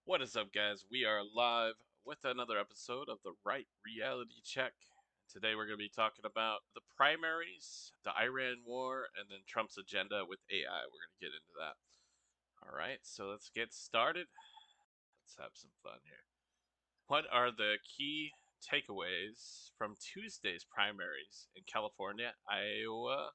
What is up, guys? We are live with another episode of the Right Reality Check. Today, we're going to be talking about the primaries, the Iran war, and then Trump's agenda with AI. We're going to get into that. All right, so let's get started. Let's have some fun here. What are the key takeaways from Tuesday's primaries in California, Iowa,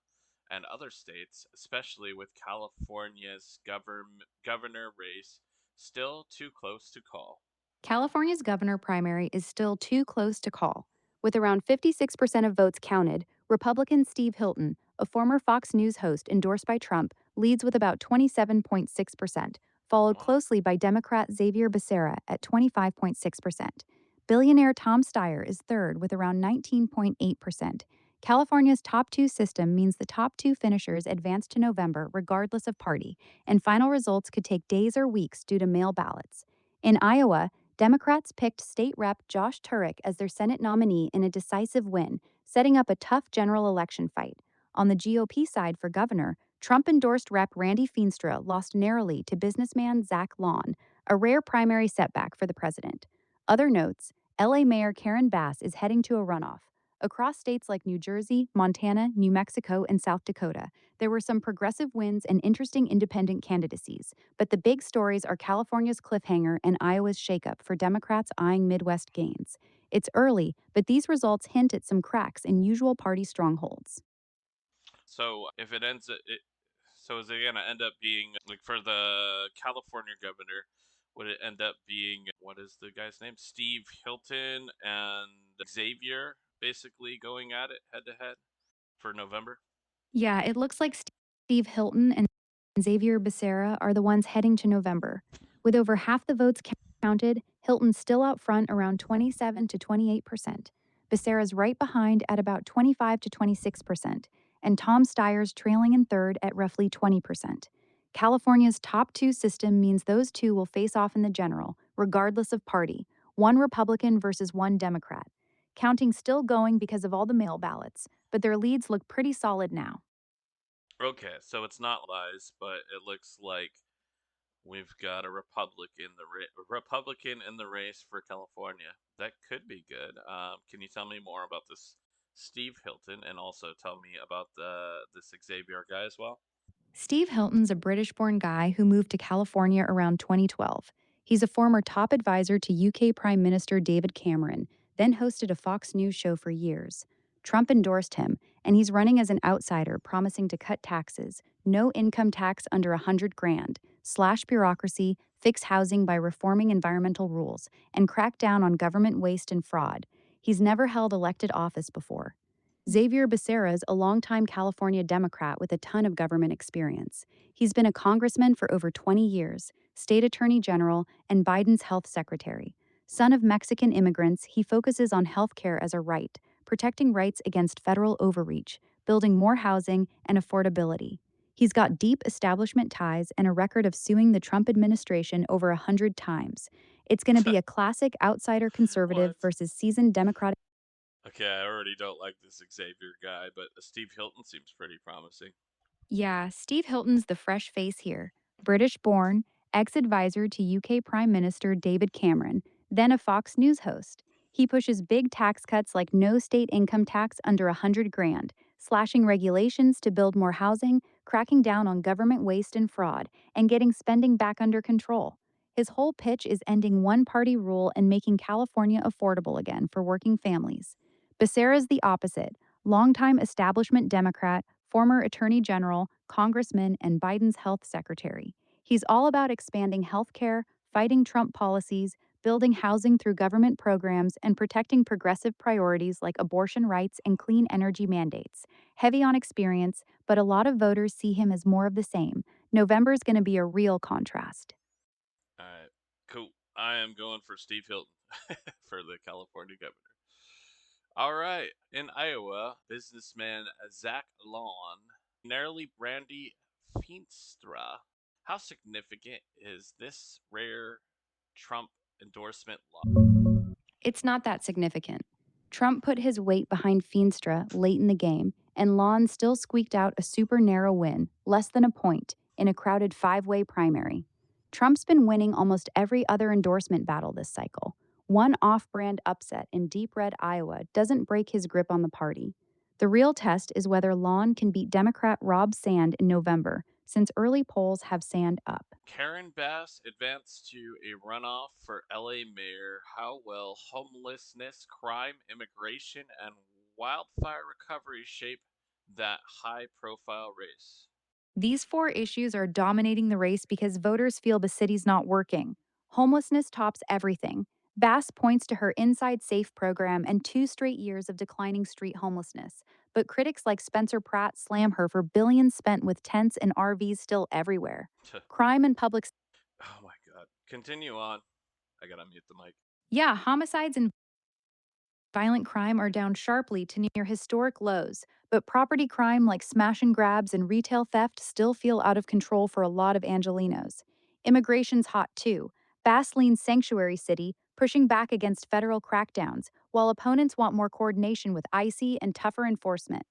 and other states, especially with California's governor race still too close to call? California's governor primary is still too close to call. With around 56% of votes counted, Republican Steve Hilton, a former Fox News host endorsed by Trump, leads with about 27.6%, followed Wow. closely by Democrat Xavier Becerra at 25.6%. Billionaire Tom Steyer is third with around 19.8%. California's top two system means the top two finishers advance to November regardless of party, and final results could take days or weeks due to mail ballots. In Iowa, Democrats picked state rep Josh Turek as their Senate nominee in a decisive win, setting up a tough general election fight. On the GOP side for governor, Trump endorsed Rep. Randy Feenstra lost narrowly to businessman Zach Lahn, a rare primary setback for the president. Other notes: LA Mayor Karen Bass is heading to a runoff. Across states like New Jersey, Montana, New Mexico, and South Dakota, there were some progressive wins and interesting independent candidacies. But the big stories are California's cliffhanger and Iowa's shakeup for Democrats eyeing Midwest gains. It's early, but these results hint at some cracks in usual party strongholds. So if it ends, so is it gonna end up being like for the California governor? Would it end up being what is the guy's name? Steve Hilton and Xavier basically going at it head to head for November? Yeah, it looks like Steve Hilton and Xavier Becerra are the ones heading to November. With over half the votes counted, Hilton's still out front around 27 to 28%. Becerra's right behind at about 25 to 26%, and Tom Steyer's trailing in third at roughly 20%. California's top two system means those two will face off in the general, regardless of party, one Republican versus one Democrat. Counting still going because of all the mail ballots, but their leads look pretty solid now. Okay, so it's not lies, but it looks like we've got a Republican in the race for California. That could be good. Can you tell me more about this Steve Hilton, and also tell me about the this Xavier guy as well? Steve Hilton's a British born guy who moved to California around 2012. He's a former top advisor to UK Prime Minister David Cameron, then hosted a Fox News show for years. Trump endorsed him, and he's running as an outsider, promising to cut taxes, no income tax under 100 grand, slash bureaucracy, fix housing by reforming environmental rules, and crack down on government waste and fraud. He's never held elected office before. Xavier Becerra is a longtime California Democrat with a ton of government experience. He's been a congressman for over 20 years, state attorney general, and Biden's health secretary. Son of Mexican immigrants, he focuses on health care as a right, protecting rights against federal overreach, building more housing, and affordability. He's got deep establishment ties and a record of suing the Trump administration over 100 times. It's going to be a classic outsider conservative What? versus seasoned Democratic. Okay, I already don't like this Xavier guy, but Steve Hilton seems pretty promising. Yeah, Steve Hilton's the fresh face here. British born, ex advisor to UK Prime Minister David Cameron, then a Fox News host. He pushes big tax cuts like no state income tax under 100 grand, slashing regulations to build more housing, cracking down on government waste and fraud, and getting spending back under control. His whole pitch is ending one party rule and making California affordable again for working families. Becerra's the opposite, longtime establishment Democrat, former attorney general, congressman, and Biden's health secretary. He's all about expanding health care, fighting Trump policies, building housing through government programs, and protecting progressive priorities like abortion rights and clean energy mandates. Heavy on experience, but a lot of voters see him as more of the same. November's going to be a real contrast. All right, cool. I am going for Steve Hilton for the California governor. All right, in Iowa, businessman Zach Lahn narrowly Brandy Feenstra. How significant is this rare Trump endorsement law? It's not that significant. Trump put his weight behind Feenstra late in the game, and Lahn still squeaked out a super narrow win, less than a point, in a crowded five-way primary. Trump's been winning almost every other endorsement battle this cycle. One off brand upset in deep red Iowa doesn't break his grip on the party. The real test is whether Lahn can beat Democrat Rob Sand in November, since early polls have Sand up. Karen Bass advanced to a runoff for LA mayor. How will homelessness, crime, immigration, and wildfire recovery shape that high profile race? These four issues are dominating the race because voters feel the city's not working. Homelessness tops everything. Bass points to her Inside Safe program and 2 straight years of declining street homelessness. But critics like Spencer Pratt slam her for billions spent with tents and RVs still everywhere. Crime and public. Oh my god. Continue on. I gotta mute the mic. Yeah, homicides and violent crime are down sharply to near historic lows, but property crime like smash and grabs and retail theft still feel out of control for a lot of Angelenos. Immigration's hot too. Bass leans sanctuary city, pushing back against federal crackdowns, while opponents want more coordination with icy and tougher enforcement.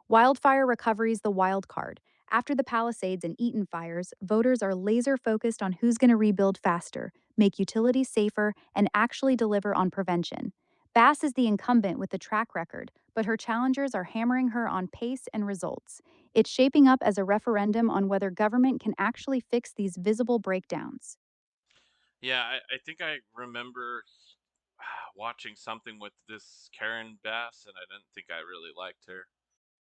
Wildfire recovery's the wild card. After the Palisades and Eaton fires, voters are laser focused on who's going to rebuild faster, make utilities safer, and actually deliver on prevention. Bass is the incumbent with the track record, but her challengers are hammering her on pace and results. It's shaping up as a referendum on whether government can actually fix these visible breakdowns. Yeah, I think I remember watching something with this Karen Bass, and I didn't think I really liked her.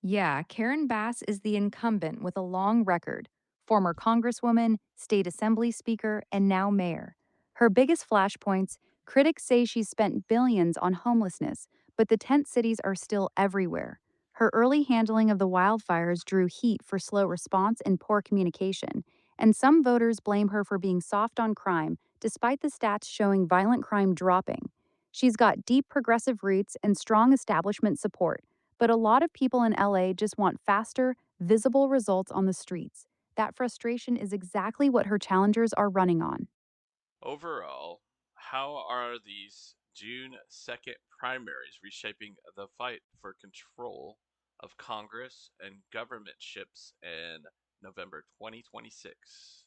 Yeah, Karen Bass is the incumbent with a long record, former Congresswoman, state assembly speaker, and now mayor. Her biggest flashpoints, critics say she's spent billions on homelessness, but the tent cities are still everywhere. Her early handling of the wildfires drew heat for slow response and poor communication, and some voters blame her for being soft on crime, despite the stats showing violent crime dropping. She's got deep progressive roots and strong establishment support, but a lot of people in LA just want faster, visible results on the streets. That frustration is exactly what her challengers are running on. Overall, how are these June 2nd primaries reshaping the fight for control of Congress and government ships in November 2026?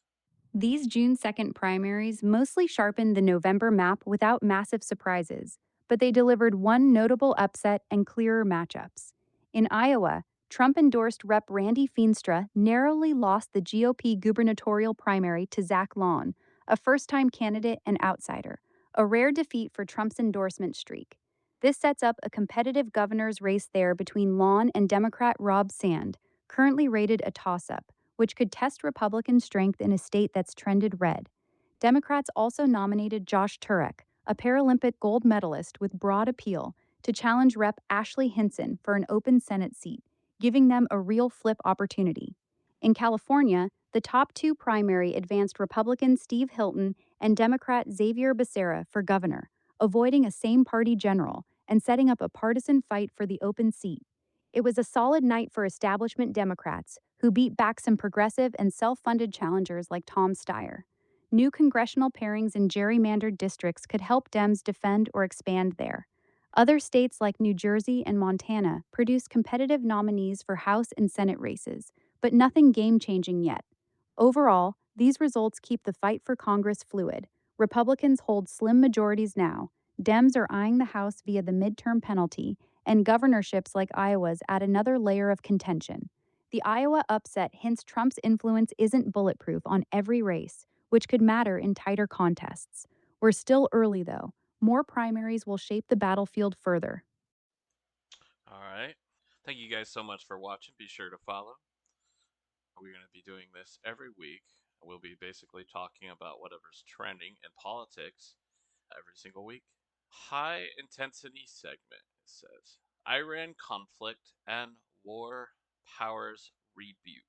These June 2nd primaries mostly sharpened the November map without massive surprises, but they delivered one notable upset and clearer matchups. In Iowa, Trump endorsed Rep. Randy Feenstra narrowly lost the GOP gubernatorial primary to Zach Lahn, a first time candidate and outsider, a rare defeat for Trump's endorsement streak. This sets up a competitive governor's race there between Lahn and Democrat Rob Sand, currently rated a toss up, which could test Republican strength in a state that's trended red. Democrats also nominated Josh Turek, a Paralympic gold medalist with broad appeal, to challenge Rep. Ashley Hinson for an open Senate seat, giving them a real flip opportunity. In California, the top two primary advanced Republican Steve Hilton and Democrat Xavier Becerra for governor, avoiding a same party general and setting up a partisan fight for the open seat. It was a solid night for establishment Democrats, who beat back some progressive and self funded challengers like Tom Steyer. New congressional pairings in gerrymandered districts could help Dems defend or expand there. Other states like New Jersey and Montana produced competitive nominees for House and Senate races, but nothing game changing yet. Overall, these results keep the fight for Congress fluid. Republicans hold slim majorities now. Dems are eyeing the House via the midterm penalty, and governorships like Iowa's add another layer of contention. The Iowa upset hints Trump's influence isn't bulletproof on every race, which could matter in tighter contests. We're still early, though. More primaries will shape the battlefield further. All right. Thank you guys so much for watching. Be sure to follow. We're going to be doing this every week. We'll be basically talking about whatever's trending in politics every single week. High intensity segment, it says Iran conflict and war powers rebuke.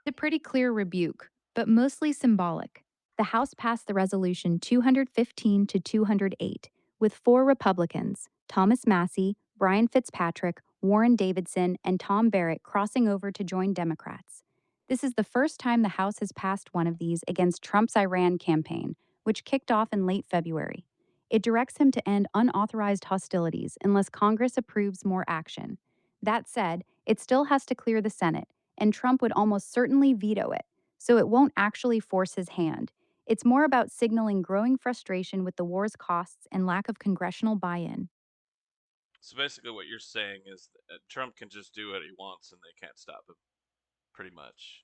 A pretty clear rebuke, but mostly symbolic. The House passed the resolution 215 to 208, with four Republicans, Thomas Massey, Brian Fitzpatrick, Warren Davidson, and Tom Barrett, crossing over to join Democrats. This is the first time the House has passed one of these against Trump's Iran campaign, which kicked off in late February. It directs him to end unauthorized hostilities unless Congress approves more action. That said, it still has to clear the Senate, and Trump would almost certainly veto it, so it won't actually force his hand. It's more about signaling growing frustration with the war's costs and lack of congressional buy in. So basically, what you're saying is that Trump can just do what he wants and they can't stop him, pretty much.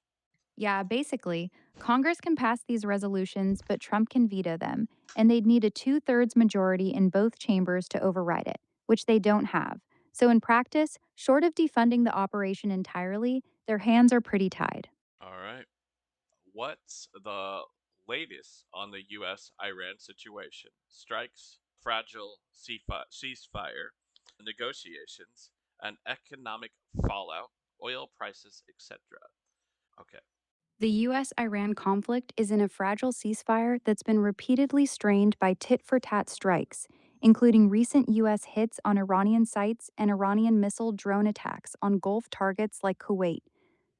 Yeah, basically, Congress can pass these resolutions, but Trump can veto them, and they'd need a two-thirds majority in both chambers to override it, which they don't have. So, in practice, short of defunding the operation entirely, their hands are pretty tied. All right. What's the latest on the U.S. Iran situation? Strikes, fragile ceasefire, negotiations, and economic fallout, oil prices, etc. Okay. The US Iran conflict is in a fragile ceasefire that's been repeatedly strained by tit for tat strikes, including recent US hits on Iranian sites and Iranian missile drone attacks on Gulf targets like Kuwait.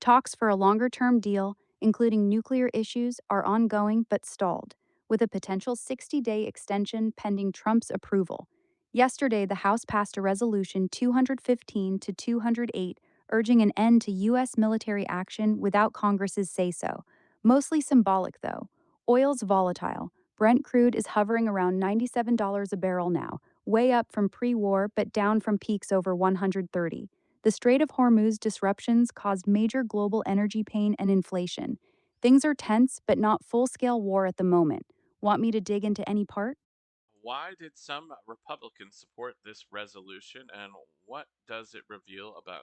Talks for a longer term deal, including nuclear issues, are ongoing but stalled, with a potential 60-day extension pending Trump's approval. Yesterday, the House passed a resolution 215 to 208 urging an end to U.S. military action without Congress's say so. Mostly symbolic, though. Oil's volatile. Brent crude is hovering around $97 a barrel now, way up from pre war but down from peaks over 130. The Strait of Hormuz disruptions caused major global energy pain and inflation. Things are tense, but not full scale war at the moment. Want me to dig into any part? Why did some Republicans support this resolution, and what does it reveal about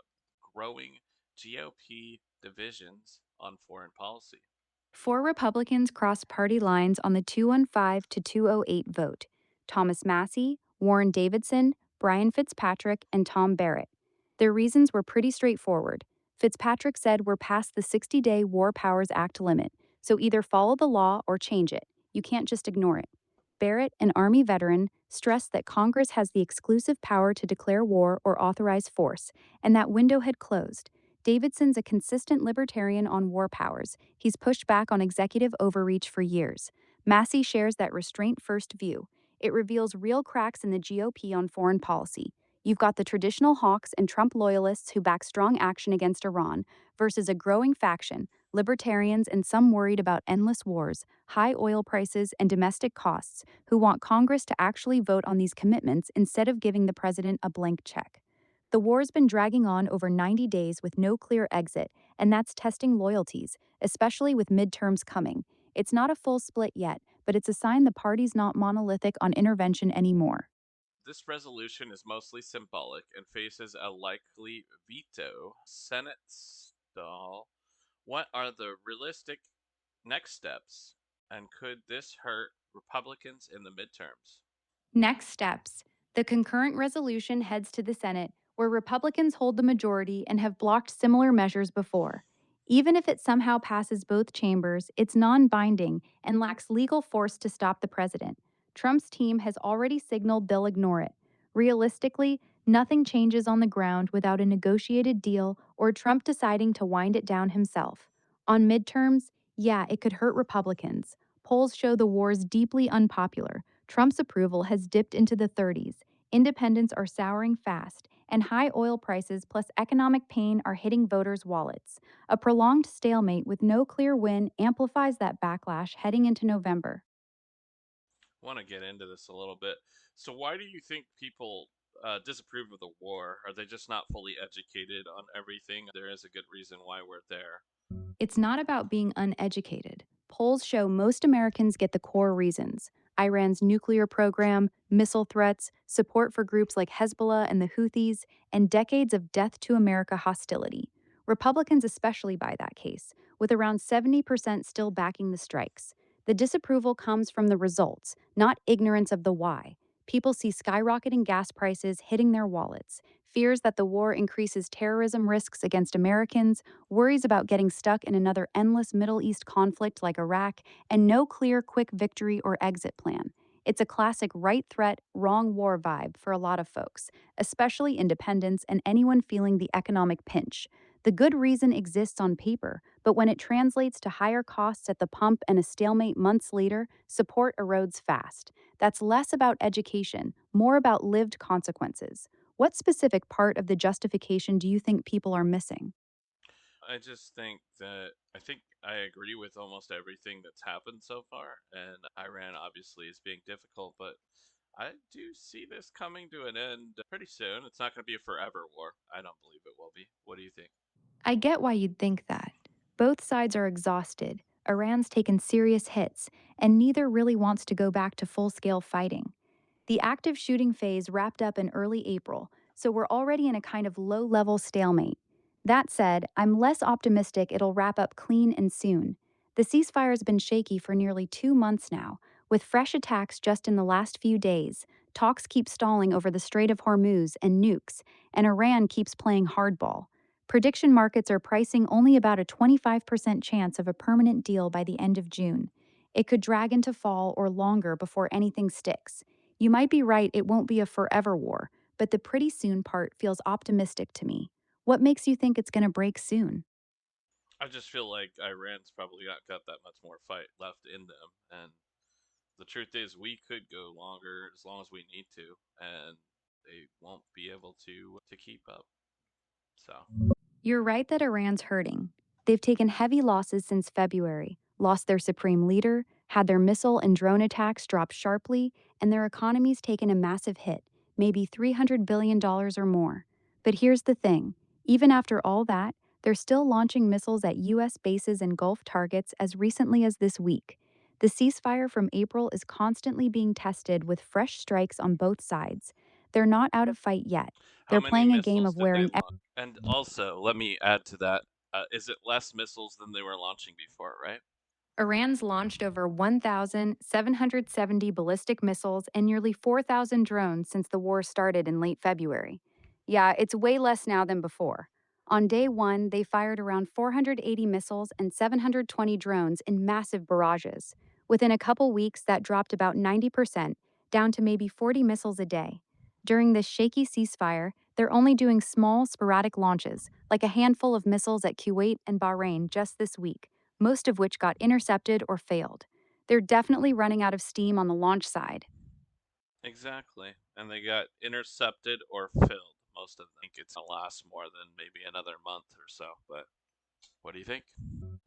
growing GOP divisions on foreign policy? Four Republicans crossed party lines on the 215 to 208 vote: Thomas Massey, Warren Davidson, Brian Fitzpatrick, and Tom Barrett. Their reasons were pretty straightforward. Fitzpatrick said we're past the 60-day War Powers Act limit, so either follow the law or change it. You can't just ignore it. Barrett, an Army veteran, stressed that Congress has the exclusive power to declare war or authorize force, and that window had closed. Davidson's a consistent libertarian on war powers. He's pushed back on executive overreach for years. Massey shares that restraint first view. It reveals real cracks in the GOP on foreign policy. You've got the traditional hawks and Trump loyalists who back strong action against Iran, versus a growing faction, libertarians and some worried about endless wars, high oil prices, and domestic costs, who want Congress to actually vote on these commitments instead of giving the president a blank check. The war's been dragging on over 90 days with no clear exit, and that's testing loyalties, especially with midterms coming. It's not a full split yet, but it's a sign the party's not monolithic on intervention anymore. This resolution is mostly symbolic and faces a likely veto. Senate stall. What are the realistic next steps, and could this hurt Republicans in the midterms? Next steps. The concurrent resolution heads to the Senate, where Republicans hold the majority and have blocked similar measures before. Even if it somehow passes both chambers, it's non binding and lacks legal force to stop the president. Trump's team has already signaled they'll ignore it. Realistically, nothing changes on the ground without a negotiated deal or Trump deciding to wind it down himself. On midterms, yeah, it could hurt Republicans. Polls show the war's deeply unpopular. Trump's approval has dipped into the 30s. Independents are souring fast, and high oil prices plus economic pain are hitting voters' wallets. A prolonged stalemate with no clear win amplifies that backlash heading into November. I want to get into this a little bit. So, why do you think people disapprove of the war? Are they just not fully educated on everything? There is a good reason why we're there. It's not about being uneducated. Polls show most Americans get the core reasons: Iran's nuclear program, missile threats, support for groups like Hezbollah and the Houthis, and decades of death to America hostility. Republicans especially buy that case, with around 70% still backing the strikes. The disapproval comes from the results, not ignorance of the why. People see skyrocketing gas prices hitting their wallets, fears that the war increases terrorism risks against Americans, worries about getting stuck in another endless Middle East conflict like Iraq, and no clear quick victory or exit plan. It's a classic right threat, wrong war vibe for a lot of folks, especially independents and anyone feeling the economic pinch. The good reason exists on paper, but when it translates to higher costs at the pump and a stalemate months later, support erodes fast. That's less about education, more about lived consequences. What specific part of the justification do you think people are missing? I just think that I think I agree with almost everything that's happened so far, and Iran obviously is being difficult, but I do see this coming to an end pretty soon. It's not going to be a forever war. I don't believe it will be. What do you think? I get why you'd think that. Both sides are exhausted, Iran's taken serious hits, and neither really wants to go back to full scale fighting. The active shooting phase wrapped up in early April, so we're already in a kind of low level stalemate. That said, I'm less optimistic it'll wrap up clean and soon. The ceasefire's been shaky for nearly 2 months now, with fresh attacks just in the last few days. Talks keep stalling over the Strait of Hormuz and nukes, and Iran keeps playing hardball. Prediction markets are pricing only about a 25% chance of a permanent deal by the end of June. It could drag into fall or longer before anything sticks. You might be right, it won't be a forever war, but the pretty soon part feels optimistic to me. What makes you think it's going to break soon? I just feel like Iran's probably not got that much more fight left in them, and the truth is we could go longer as long as we need to, and they won't be able to keep up. So You're right that Iran's hurting. They've taken heavy losses since February, lost their supreme leader, had their missile and drone attacks drop sharply, and their economy's taken a massive hit, maybe $300 billion dollars or more. But here's the thing, even after all that, they're still launching missiles at US bases and Gulf targets as recently as this week. The ceasefire from April is constantly being tested with fresh strikes on both sides. They're not out of fight yet. how They're many playing a game missiles of did they wearing. launch? And also, let me add to that: is it less missiles than they were launching before? Right? Iran's launched over 1,770 ballistic missiles and nearly 4,000 drones since the war started in late February. Yeah, it's way less now than before. On day one, they fired around 480 missiles and 720 drones in massive barrages. Within a couple weeks, that dropped about 90%, down to maybe 40 missiles a day. During this shaky ceasefire, they're only doing small, sporadic launches, like a handful of missiles at Kuwait and Bahrain just this week, most of which got intercepted or failed. They're definitely running out of steam on the launch side. Exactly. And they got intercepted or filled. Most of them. I think it's gonna last more than maybe another month or so. But what do you think?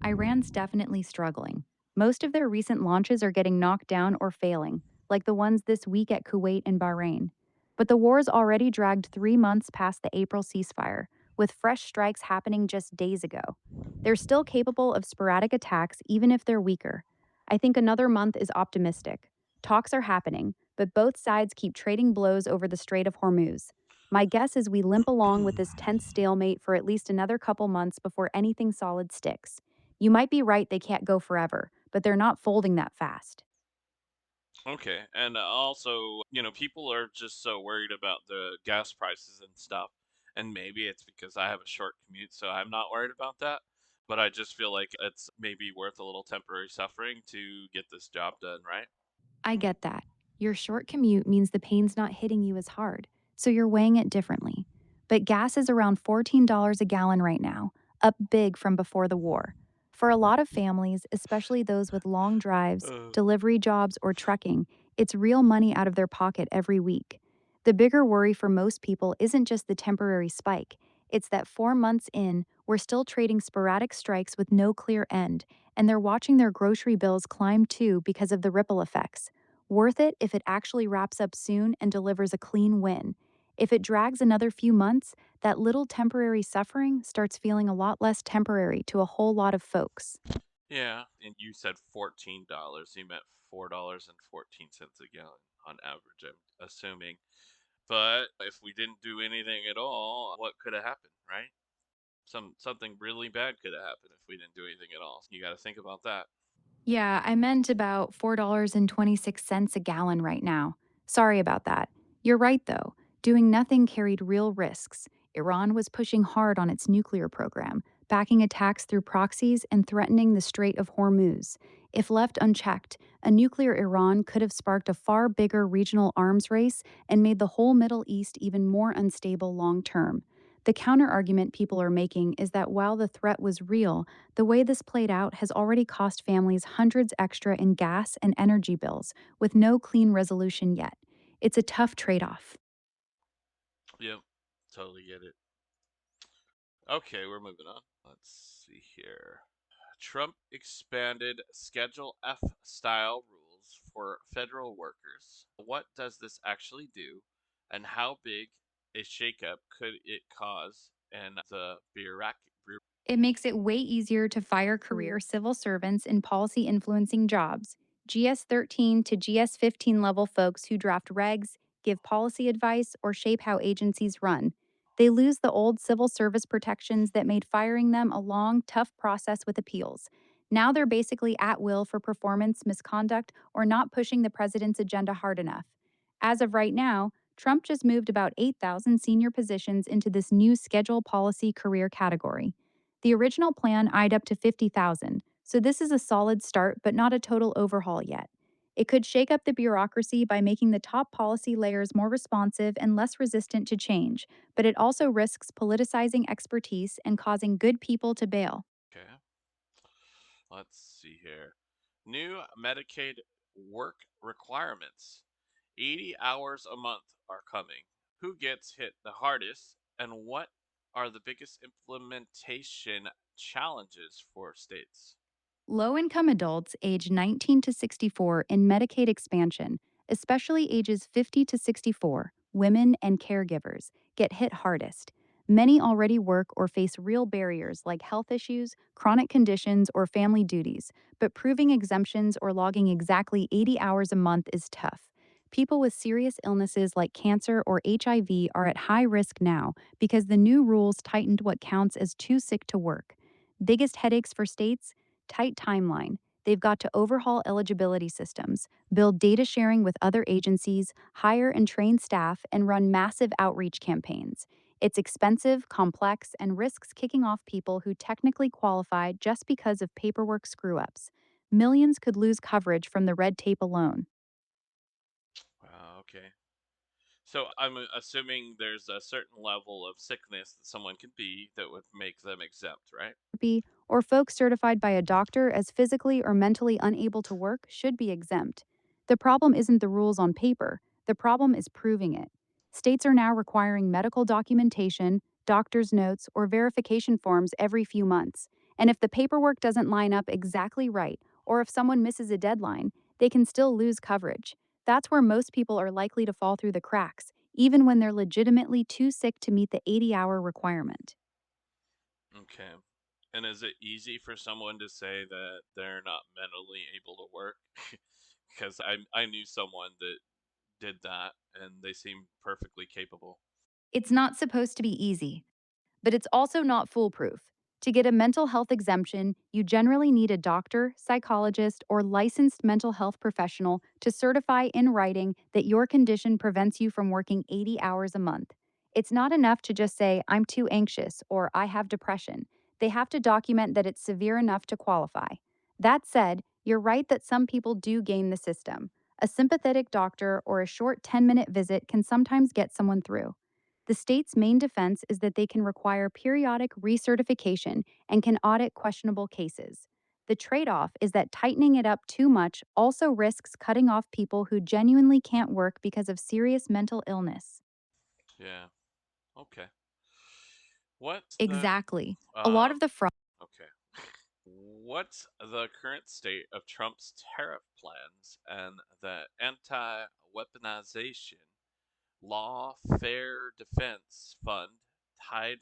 Iran's definitely struggling. Most of their recent launches are getting knocked down or failing, like the ones this week at Kuwait and Bahrain. But the war's already dragged 3 months past the April ceasefire, with fresh strikes happening just days ago. They're still capable of sporadic attacks, even if they're weaker. I think another month is optimistic. Talks are happening, but both sides keep trading blows over the Strait of Hormuz. My guess is we limp along with this tense stalemate for at least another couple months before anything solid sticks. You might be right, they can't go forever, but they're not folding that fast. Okay, and also, people are just so worried about the gas prices and stuff, and maybe it's because I have a short commute, so I'm not worried about that. But I just feel like it's maybe worth a little temporary suffering to get this job done, right? I get that. Your short commute means the pain's not hitting you as hard, so you're weighing it differently. But gas is around $14 a gallon right now, up big from before the war. For a lot of families, especially those with long drives, Uh, delivery jobs, or trucking, it's real money out of their pocket every week. The bigger worry for most people isn't just the temporary spike, it's that 4 months in, we're still trading sporadic strikes with no clear end, and they're watching their grocery bills climb too because of the ripple effects. Worth it if it actually wraps up soon and delivers a clean win. If it drags another few months, that little temporary suffering starts feeling a lot less temporary to a whole lot of folks. yeah, and you said $14. You meant $4.14 a gallon on average, I'm assuming. But if we didn't do anything at all, what could have happened, right? Something really bad could have happened if we didn't do anything at all. You got to think about that. Yeah, I meant about $4.26 a gallon right now. Sorry about that. You're right, though. Doing nothing carried real risks. Iran was pushing hard on its nuclear program, backing attacks through proxies and threatening the Strait of Hormuz. If left unchecked, a nuclear Iran could have sparked a far bigger regional arms race and made the whole Middle East even more unstable long term. The counterargument people are making is that while the threat was real, the way this played out has already cost families hundreds extra in gas and energy bills, with no clean resolution yet. It's a tough trade off. Yep, totally get it. Okay, we're moving on. Let's see here. Trump expanded Schedule F style rules for federal workers. What does this actually do, and how big a shakeup could it cause in the bureaucracy? It makes it way easier to fire career civil servants in policy influencing jobs. GS 13 to GS 15 level folks who draft regs, give policy advice, or shape how agencies run. They lose the old civil service protections that made firing them a long, tough process with appeals. Now they're basically at will for performance misconduct or not pushing the president's agenda hard enough. As of right now, Trump just moved about 8,000 senior positions into this new schedule policy career category. The original plan eyed up to 50,000, so this is a solid start but not a total overhaul yet. It could shake up the bureaucracy by making the top policy layers more responsive and less resistant to change, but it also risks politicizing expertise and causing good people to bail. Okay, let's see here. New Medicaid work requirements. 80 hours a month are coming. Who gets hit the hardest, and what are the biggest implementation challenges for states? Low income adults age 19 to 64 in Medicaid expansion, especially ages 50 to 64, women and caregivers, get hit hardest. Many already work or face real barriers like health issues, chronic conditions, or family duties, but proving exemptions or logging exactly 80 hours a month is tough. People with serious illnesses like cancer or HIV are at high risk now because the new rules tightened what counts as too sick to work. Biggest headaches for states? Tight timeline. They've got to overhaul eligibility systems, build data sharing with other agencies, hire and train staff, and run massive outreach campaigns. It's expensive, complex, and risks kicking off people who technically qualify just because of paperwork screw ups. Millions could lose coverage from the red tape alone. Okay. So I'm assuming there's a certain level of sickness that someone could be that would make them exempt, right? Therapy, or folks certified by a doctor as physically or mentally unable to work should be exempt. The problem isn't the rules on paper, the problem is proving it. States are now requiring medical documentation, doctor's notes, or verification forms every few months. And if the paperwork doesn't line up exactly right, or if someone misses a deadline, they can still lose coverage. That's where most people are likely to fall through the cracks, even when they're legitimately too sick to meet the 80-hour requirement. Okay. And is it easy for someone to say that they're not mentally able to work? Because I knew someone that did that and they seemed perfectly capable. It's not supposed to be easy, but it's also not foolproof. To get a mental health exemption, you generally need a doctor, psychologist, or licensed mental health professional to certify in writing that your condition prevents you from working 80 hours a month. It's not enough to just say, I'm too anxious or I have depression. They have to document that it's severe enough to qualify. That said, you're right that some people do game the system. A sympathetic doctor or a short 10-minute visit can sometimes get someone through. The state's main defense is that they can require periodic recertification and can audit questionable cases. The trade off is that tightening it up too much also risks cutting off people who genuinely can't work because of serious mental illness. Yeah. Okay. What's the Exactly. A lot um of the fraud. okay. What's the current state of Trump's tariff plans and the anti-weaponization lawfare defense fund tied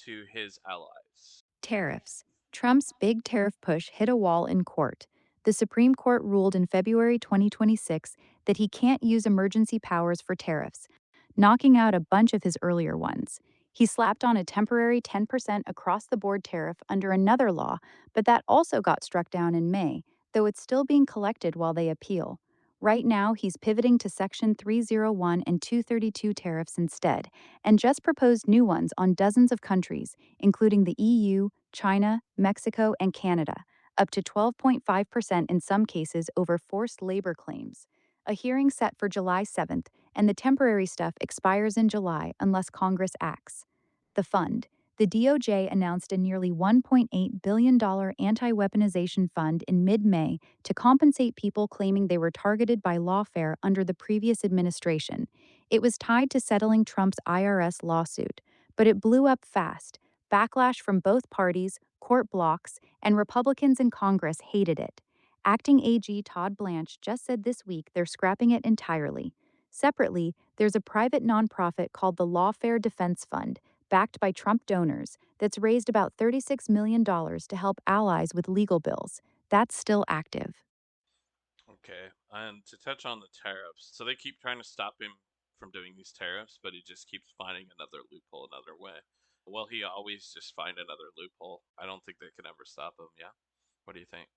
to his allies? Tariffs. Trump's big tariff push hit a wall in court. The Supreme Court ruled in February 2026 that he can't use emergency powers for tariffs, knocking out a bunch of his earlier ones. He slapped on a temporary 10% across the board tariff under another law, but that also got struck down in May, though it's still being collected while they appeal. Right now, he's pivoting to Section 301 and 232 tariffs instead, and just proposed new ones on dozens of countries, including the EU, China, Mexico, and Canada, up to 12.5% in some cases over forced labor claims. A hearing set for July 7th, and the temporary stuff expires in July unless Congress acts. The fund. The DOJ announced a nearly $1.8 billion anti weaponization fund in mid May to compensate people claiming they were targeted by lawfare under the previous administration. It was tied to settling Trump's IRS lawsuit, but it blew up fast. Backlash from both parties, court blocks, and Republicans in Congress hated it. Acting AG Todd Blanche just said this week they're scrapping it entirely. Separately, there's a private nonprofit called the Lawfare Defense Fund, backed by Trump donors, that's raised about $36 million to help allies with legal bills. That's still active. Okay, and to touch on the tariffs, so they keep trying to stop him from doing these tariffs, but he just keeps finding another loophole another way. Will he always just find another loophole? I don't think they can ever stop him, yeah? What do you think?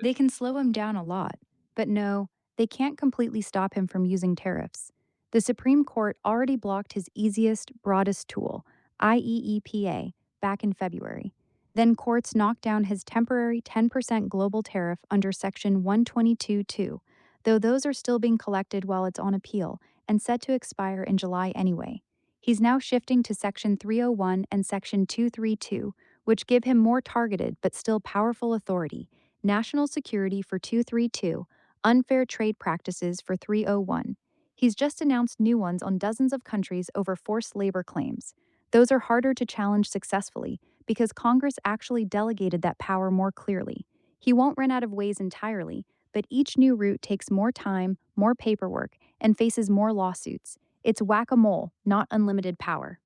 They can slow him down a lot, but no, they can't completely stop him from using tariffs. The Supreme Court already blocked his easiest, broadest tool, IEEPA, back in February. Then courts knocked down his temporary 10% global tariff under Section 122.2, though those are still being collected while it's on appeal and set to expire in July anyway. He's now shifting to Section 301 and Section 232, which give him more targeted but still powerful authority: national security for 232, unfair trade practices for 301. He's just announced new ones on dozens of countries over forced labor claims. Those are harder to challenge successfully because Congress actually delegated that power more clearly. He won't run out of ways entirely, but each new route takes more time, more paperwork, and faces more lawsuits. It's whack a mole, not unlimited power.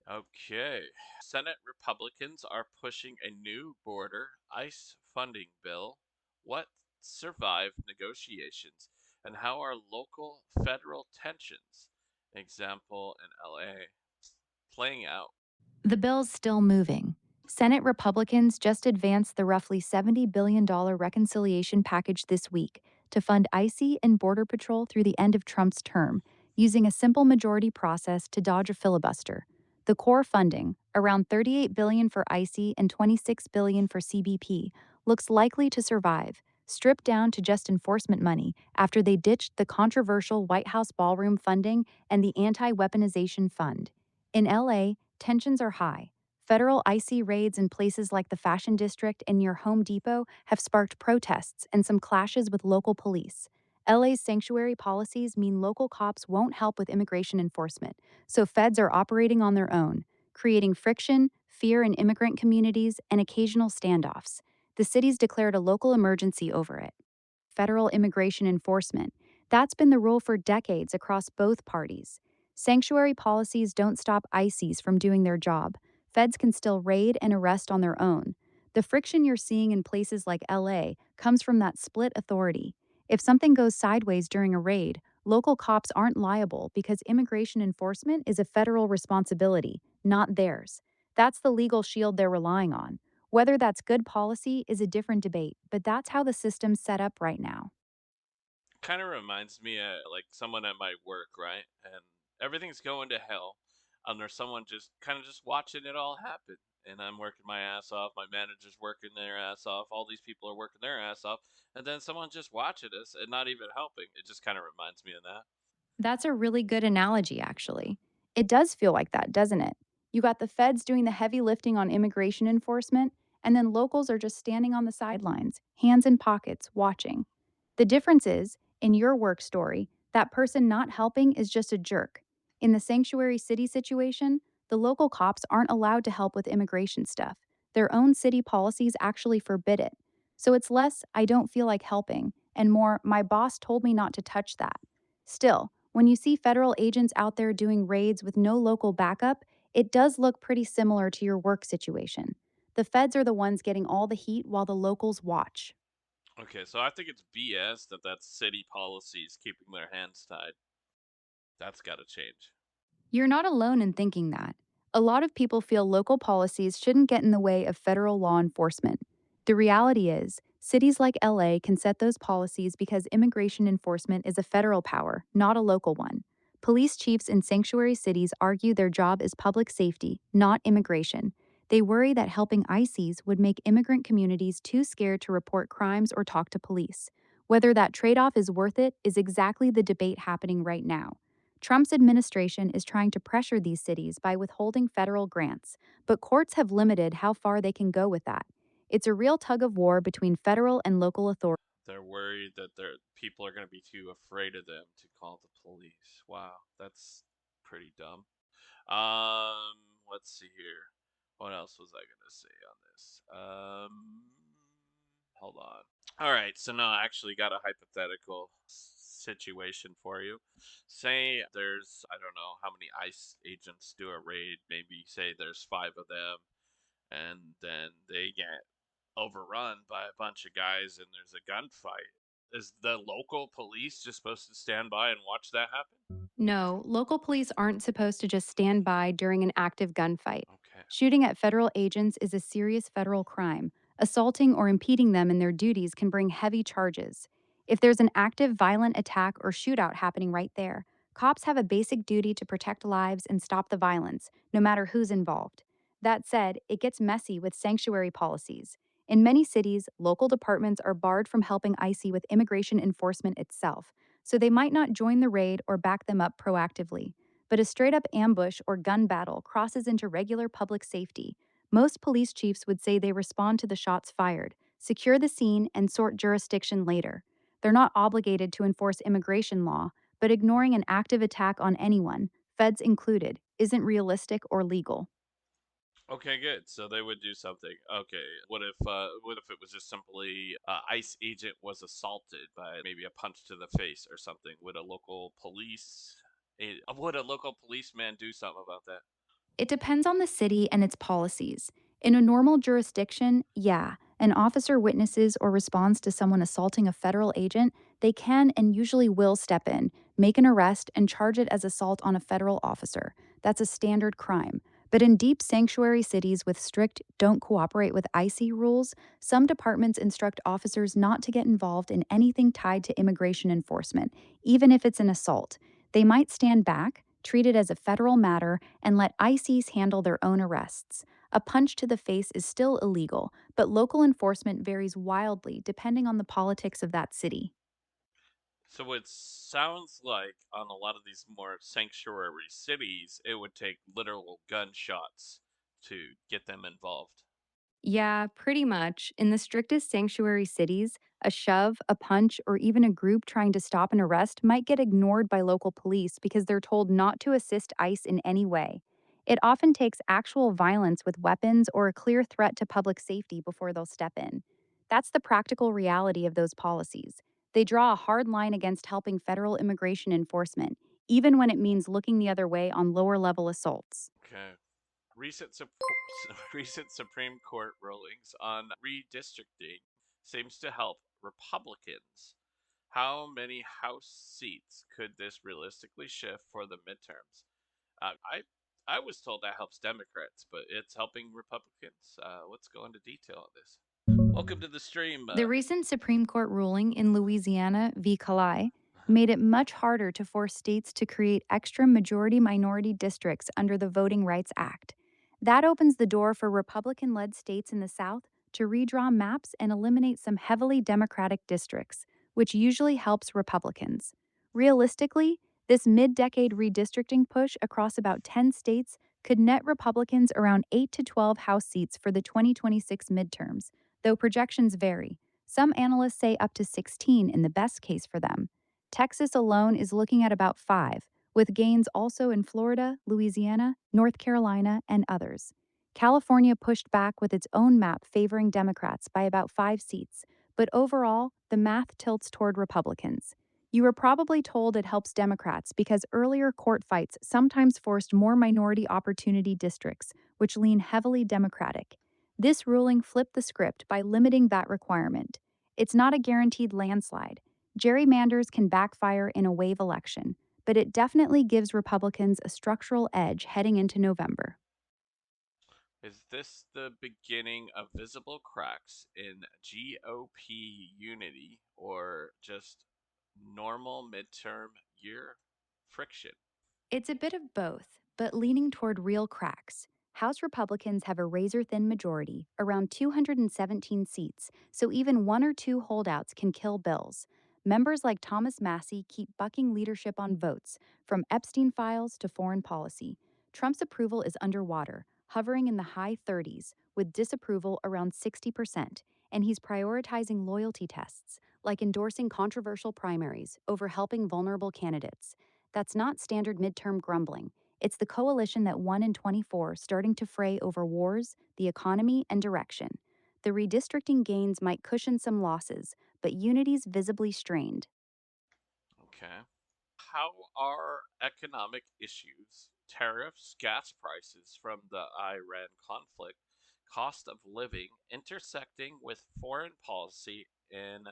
Okay. Senate Republicans are pushing a new border ICE funding bill. What survived negotiations, and how are local federal tensions, example in LA, playing out? The bill's still moving. Senate Republicans just advanced the roughly $70 billion reconciliation package this week to fund ICE and Border Patrol through the end of Trump's term, using a simple majority process to dodge a filibuster. The core funding, around $38 billion for ICE and $26 billion for CBP, looks likely to survive, stripped down to just enforcement money after they ditched the controversial White House ballroom funding and the anti-weaponization fund. In LA, tensions are high. Federal IC raids in places like the Fashion District and near Home Depot have sparked protests and some clashes with local police. LA's sanctuary policies mean local cops won't help with immigration enforcement, so feds are operating on their own, creating friction, fear in immigrant communities, and occasional standoffs. The city's declared a local emergency over it. Federal immigration enforcement. That's been the rule for decades across both parties. Sanctuary policies don't stop ICEs from doing their job. Feds can still raid and arrest on their own. The friction you're seeing in places like LA comes from that split authority. If something goes sideways during a raid, local cops aren't liable because immigration enforcement is a federal responsibility, not theirs. That's the legal shield they're relying on. Whether that's good policy is a different debate, but that's how the system's set up right now. Kind of reminds me of like someone at my work, right? And everything's going to hell, and there's someone just kind of just watching it all happen. And I'm working my ass off, my manager's working their ass off, all these people are working their ass off, and then someone's just watching us and not even helping. It just kind of reminds me of that. That's a really good analogy, actually. It does feel like that, doesn't it? You got the feds doing the heavy lifting on immigration enforcement, and then locals are just standing on the sidelines, hands in pockets, watching. The difference is, in your work story, that person not helping is just a jerk. In the sanctuary city situation, the local cops aren't allowed to help with immigration stuff. Their own city policies actually forbid it. So it's less, I don't feel like helping, and more, my boss told me not to touch that. Still, when you see federal agents out there doing raids with no local backup, it does look pretty similar to your work situation. The feds are the ones getting all the heat while the locals watch. Okay, so I think it's BS that that's city policies keeping their hands tied. That's got to change. You're not alone in thinking that. A lot of people feel local policies shouldn't get in the way of federal law enforcement. The reality is, cities like LA can set those policies because immigration enforcement is a federal power, not a local one. Police chiefs in sanctuary cities argue their job is public safety, not immigration. They worry that helping ICEs would make immigrant communities too scared to report crimes or talk to police. Whether that trade off is worth it is exactly the debate happening right now. Trump's administration is trying to pressure these cities by withholding federal grants, but courts have limited how far they can go with that. It's a real tug of war between federal and local authorities. They're worried that their people are going to be too afraid of them to call the police. Wow, that's pretty dumb. Let's see here. What else was I gonna say on this? Hold on. All right, so no, I actually got a hypothetical situation for you. Say there's, I don't know how many ICE agents do a raid. Maybe say there's five of them, and then they get overrun by a bunch of guys, and there's a gunfight. Is the local police just supposed to stand by and watch that happen? No, local police aren't supposed to just stand by during an active gunfight. Okay. Shooting at federal agents is a serious federal crime. Assaulting or impeding them in their duties can bring heavy charges. If there's an active violent attack or shootout happening right there, cops have a basic duty to protect lives and stop the violence, no matter who's involved. That said, it gets messy with sanctuary policies. In many cities, local departments are barred from helping ICE with immigration enforcement itself, so they might not join the raid or back them up proactively. But a straight up ambush or gun battle crosses into regular public safety. Most police chiefs would say they respond to the shots fired, secure the scene, and sort jurisdiction later. They're not obligated to enforce immigration law, but ignoring an active attack on anyone, feds included, isn't realistic or legal. Okay, good. So they would do something. Okay, what if it was just simply ICE agent was assaulted by maybe a punch to the face or something? Would a local policeman do something about that? It depends on the city and its policies. In a normal jurisdiction, yeah, an officer witnesses or responds to someone assaulting a federal agent, they can and usually will step in, make an arrest, and charge it as assault on a federal officer. That's a standard crime. But in deep sanctuary cities with strict don't cooperate with ICE rules, some departments instruct officers not to get involved in anything tied to immigration enforcement, even if it's an assault. They might stand back, treat it as a federal matter, and let ICEs handle their own arrests. A punch to the face is still illegal, but local enforcement varies wildly depending on the politics of that city. So it sounds like on a lot of these more sanctuary cities, it would take literal gunshots to get them involved. Yeah, pretty much. In the strictest sanctuary cities, a shove, a punch, or even a group trying to stop an arrest might get ignored by local police because they're told not to assist ICE in any way. It often takes actual violence with weapons or a clear threat to public safety before they'll step in. That's the practical reality of those policies. They draw a hard line against helping federal immigration enforcement, even when it means looking the other way on lower level assaults. Okay. Recent Supreme Court rulings on redistricting seems to help Republicans. How many House seats could this realistically shift for the midterms? I was told that helps Democrats, but it's helping Republicans. Let's go into detail on this. Welcome to the stream. The recent Supreme Court ruling in Louisiana v. Calais made it much harder to force states to create extra majority minority districts under the Voting Rights Act. That opens the door for Republican led states in the South to redraw maps and eliminate some heavily Democratic districts, which usually helps Republicans. Realistically, this mid decade redistricting push across about 10 states could net Republicans around 8 to 12 House seats for the 2026 midterms, though projections vary. Some analysts say up to 16 in the best case for them. Texas alone is looking at about 5, with gains also in Florida, Louisiana, North Carolina, and others. California pushed back with its own map favoring Democrats by about 5 seats, but overall, the math tilts toward Republicans. You were probably told it helps Democrats because earlier court fights sometimes forced more minority opportunity districts, which lean heavily Democratic. This ruling flipped the script by limiting that requirement. It's not a guaranteed landslide. Gerrymanders can backfire in a wave election, but it definitely gives Republicans a structural edge heading into November. Is this the beginning of visible cracks in GOP unity or just normal midterm year friction? It's a bit of both, but leaning toward real cracks. House Republicans have a razor thin majority, around 217 seats, so even one or two holdouts can kill bills. Members like Thomas Massey keep bucking leadership on votes, from Epstein files to foreign policy. Trump's approval is underwater, hovering in the high 30s, with disapproval around 60%, and he's prioritizing loyalty tests, like endorsing controversial primaries over helping vulnerable candidates. That's not standard midterm grumbling. It's the coalition that won in 24 starting to fray over wars, the economy, and direction. The redistricting gains might cushion some losses, but unity's visibly strained. Okay. How are economic issues, tariffs, gas prices from the Iran conflict, cost of living intersecting with foreign policy in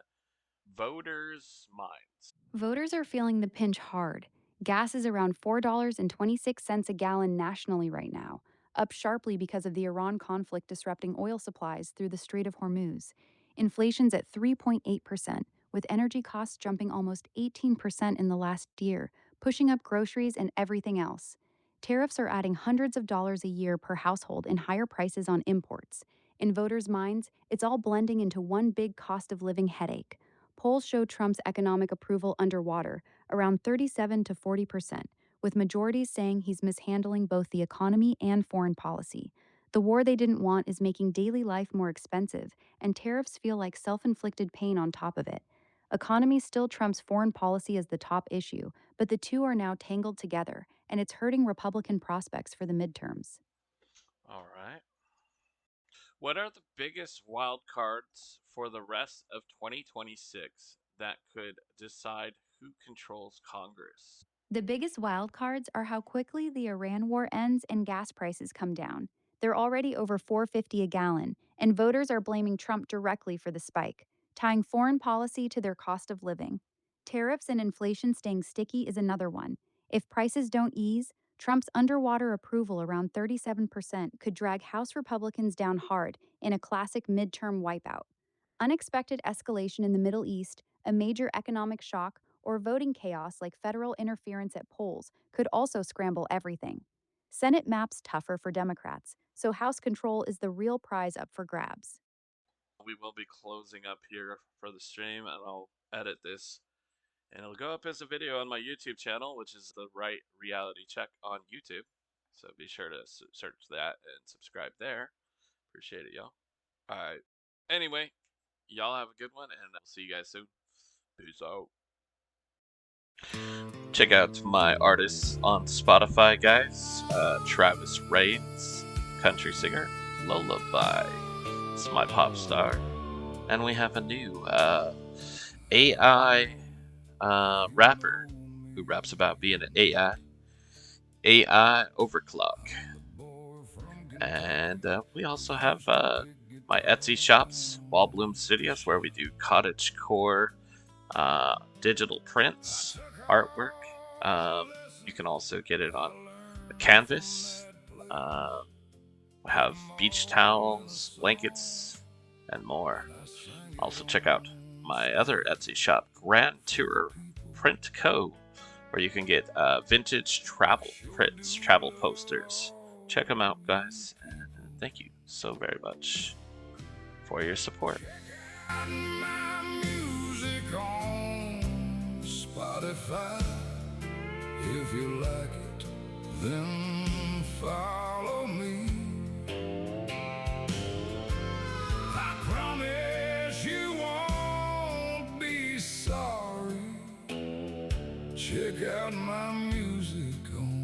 voters' minds? Voters are feeling the pinch hard. Gas is around $4.26 a gallon nationally right now, up sharply because of the Iran conflict disrupting oil supplies through the Strait of Hormuz. Inflation's at 3.8%, with energy costs jumping almost 18% in the last year, pushing up groceries and everything else. Tariffs are adding hundreds of dollars a year per household in higher prices on imports. In voters' minds, it's all blending into one big cost of living headache. Polls show Trump's economic approval underwater, around 37 to 40%, with majorities saying he's mishandling both the economy and foreign policy. The war they didn't want is making daily life more expensive, and tariffs feel like self inflicted pain on top of it. Economy still trumps foreign policy as the top issue, but the two are now tangled together, and it's hurting Republican prospects for the midterms. All right. What are the biggest wild cards for the rest of 2026 that could decide who controls Congress? The biggest wild cards are how quickly the Iran war ends and gas prices come down. They're already over 4.50 a gallon, and voters are blaming Trump directly for the spike, tying foreign policy to their cost of living. Tariffs and inflation staying sticky is another one. If prices don't ease, Trump's underwater approval around 37% could drag House Republicans down hard in a classic midterm wipeout. Unexpected escalation in the Middle East, a major economic shock, or voting chaos like federal interference at polls could also scramble everything. Senate maps tougher for Democrats, so House control is the real prize up for grabs. We will be closing up here for the stream, and I'll edit this, and it'll go up as a video on my YouTube channel, which is the Right Reality Check on YouTube. So be sure to search that and subscribe there. Appreciate it, y'all. All right. Anyway, y'all have a good one, and I'll see you guys soon. Peace out. Check out my artists on Spotify, guys. Travis Reigns, country singer. Lullaby, it's my pop star. And we have a new AI rapper who raps about being an AI overclock. And we also have my Etsy shops, Wall Bloom Studios, where we do cottage core digital prints, artwork. You can also get it on a canvas. We have beach towels, blankets, and more. Also, check out my other Etsy shop, Grand Tour Print Co., where you can get vintage travel prints, travel posters. Check them out, guys. And thank you so very much for your support. My music on Spotify. If you like it, then follow me. I promise you won't be sorry. Check out my music on